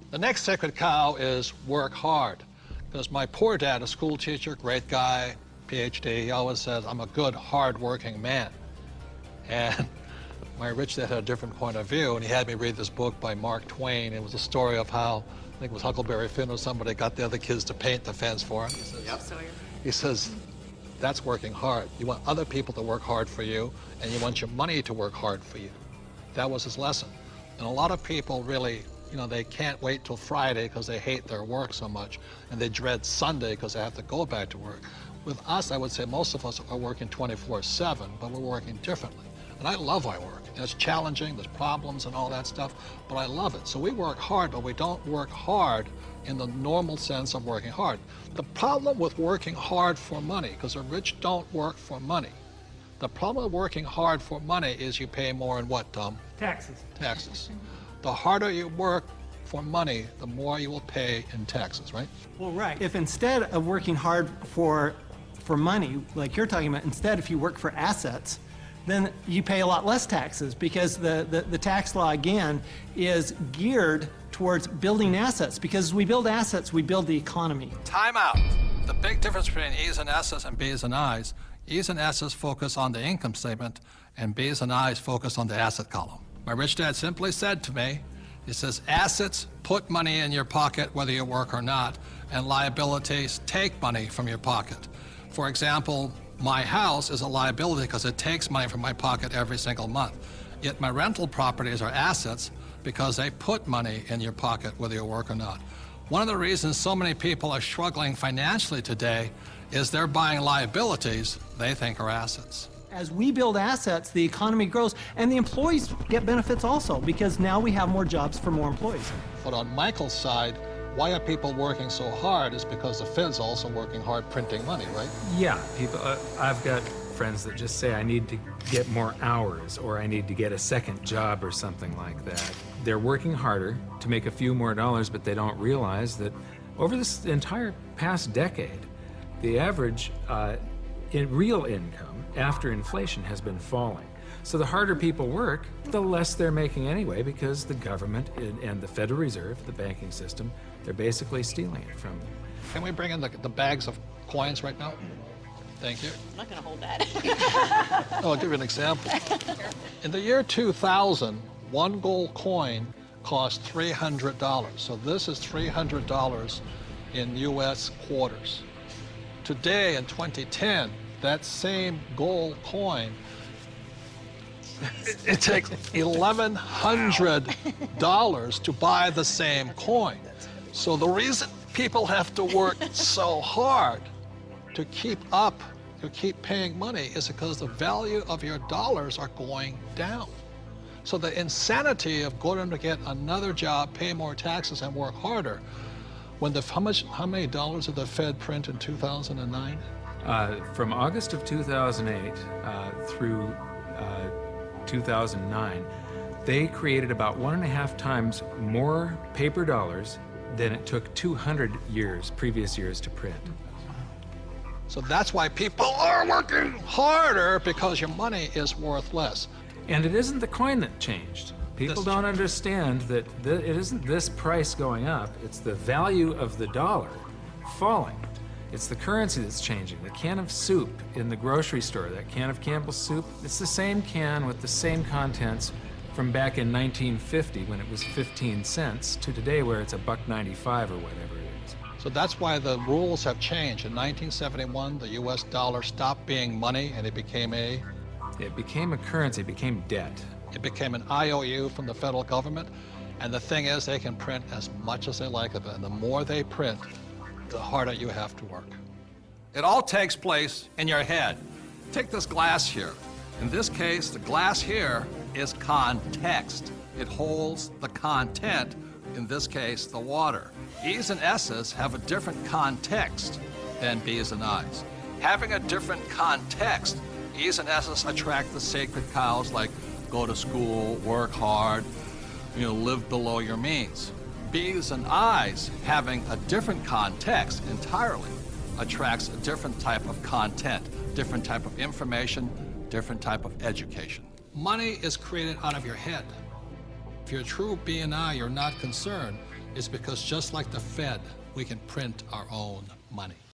The next sacred cow is work hard. Because my poor dad, a school teacher, great guy, PhD, he always says, I'm a good, hard-working man. And my rich dad had a different point of view, and he had me read this book by Mark Twain. It was a story of how, I think it was Huckleberry Finn or somebody, got the other kids to paint the fence for him. He says, that's working hard. You want other people to work hard for you, and you want your money to work hard for you. That was his lesson. And a lot of people really, they can't wait till Friday because they hate their work so much, and they dread Sunday because they have to go back to work. With us, I would say most of us are working 24/7, but we're working differently. And I love my work. And it's challenging, there's problems and all that stuff, but I love it. So we work hard, but we don't work hard in the normal sense of working hard. The problem with working hard for money, because the rich don't work for money, the problem with working hard for money is you pay more in what, Tom? Taxes. Taxes. The harder you work for money, the more you will pay in taxes, right? Well, right. If instead of working hard for money, like you're talking about, instead if you work for assets, then you pay a lot less taxes, because the tax law, again, is geared towards building assets. Because as we build assets, we build the economy. Time out. The big difference between E's and S's and B's and I's, E's and S's focus on the income statement, and B's and I's focus on the asset column. My rich dad simply said to me, he says, assets put money in your pocket whether you work or not, and liabilities take money from your pocket. For example, my house is a liability because it takes money from my pocket every single month. Yet my rental properties are assets because they put money in your pocket whether you work or not. One of the reasons so many people are struggling financially today is they're buying liabilities they think are assets. As we build assets, the economy grows, and the employees get benefits also, because now we have more jobs for more employees. But on Michael's side, why are people working so hard is because the Fed's also working hard printing money, right? Yeah, people. I've got friends that just say, I need to get more hours, or I need to get a second job or something like that. They're working harder to make a few more dollars, but they don't realize that over this entire past decade, the average in real income after inflation has been falling. So the harder people work, the less they're making anyway, because the government and the Federal Reserve, the banking system, they're basically stealing it from them. Can we bring in the bags of coins right now? Thank you. I'm not going to hold that. I'll give you an example. In the year 2000, one gold coin cost $300. So this is $300 in US quarters. Today, in 2010, that same gold coin, it takes $1,100 to buy the same coin. So the reason people have to work so hard to keep paying money is because the value of your dollars are going down. So the insanity of going to get another job, pay more taxes, and work harder, when how many dollars did the Fed print in 2009? From August of 2008 through 2009, they created about 1.5 times more paper dollars than it took 200 previous years to print. So that's why people are working harder, because your money is worth less. And it isn't the coin that changed. People don't understand that it isn't this price going up, it's the value of the dollar falling. It's the currency that's changing. The can of soup in the grocery store, that can of Campbell's soup, it's the same can with the same contents from back in 1950 when it was 15 cents to today where it's $1.95 or whatever it is. So that's why the rules have changed. In 1971, the US dollar stopped being money and it became a currency, it became debt. It became an IOU from the federal government. And the thing is, they can print as much as they like of it. And the more they print, the harder you have to work. It all takes place in your head. Take this glass here. In this case, the glass here is context. It holds the content, in this case, the water. E's and S's have a different context than B's and I's. Having a different context, E's and S's attract the sacred cows like go to school, work hard, live below your means. B's and I's, having a different context entirely, attracts a different type of content, different type of information, different type of education. Money is created out of your head. If you're a true B and I, you're not concerned is because just like the Fed, we can print our own money.